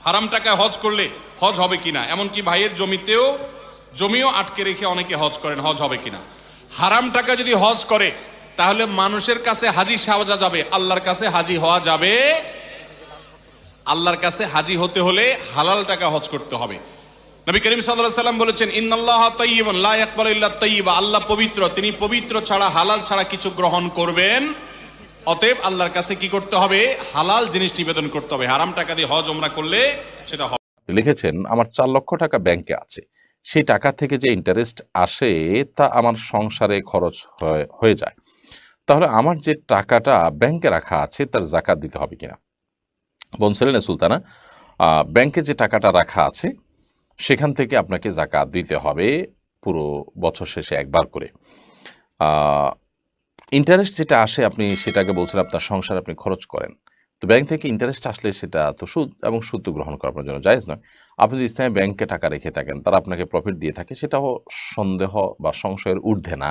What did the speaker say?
হারাম টাকায় হজ করলে হজ হবে কিনা, এমনকি ভাইয়ের জমিও আটকে রেখে অনেকে হজ করেন, হজ হবে কিনা। হারাম টাকা যদি হজ করে তাহলে মানুষের কাছে হাজি সাজা যাবে, আল্লাহর কাছে হাজি হওয়া যাবে। আল্লাহর কাছে হাজি হতে হলে হালাল টাকা হজ করতে হবে। নবী করিম সাল্লাল্লাহু আলাইহি ওয়াসাল্লাম বলেছেন, ইন্নাল্লাহা তাইয়্যিবুন লা ইয়াকবালু ইল্লা তাইয়্যিবা, আল্লাহ পবিত্র, তিনি পবিত্র ছাড়া, হালাল ছাড়া কিছু গ্রহণ করবেন। অতএব আল্লাহর কাছে কি করতে হবে? হালাল জিনিস নিবেদন করতে হবে। হারাম টাকা দিয়ে হজ ওমরা করলে সেটা হবে। লিখেছেন, আমার 4 লক্ষ টাকা ব্যাংকে আছে, সেই টাকা থেকে যে ইন্টারেস্ট আসে তা আমার সংসারে খরচ হয়ে যায়, তাহলে আমার যে টাকাটা ব্যাংকে রাখা আছে তার জাকাত দিতে হবে কিনা? বলছিলেন সুলতানা, ব্যাংকে যে টাকাটা রাখা আছে সেখান থেকে আপনাকে জাকাত দিতে হবে পুরো বছর শেষে একবার করে। ইন্টারেস্ট যেটা আসে আপনি সেটাকে বলছেন আপনার সংসারে আপনি খরচ করেন, তো ব্যাংক থেকে ইন্টারেস্ট আসলে সেটা তো সুদ, এবং সুদ তো গ্রহণ করা আপনার জন্য জায়েজ নয়। আপনি যদি ইসলামী ব্যাংকে টাকা রেখে থাকেন, তারা আপনাকে প্রফিট দিয়ে থাকে, সেটাও সন্দেহ বা সংশয়ের ঊর্ধ্বে না।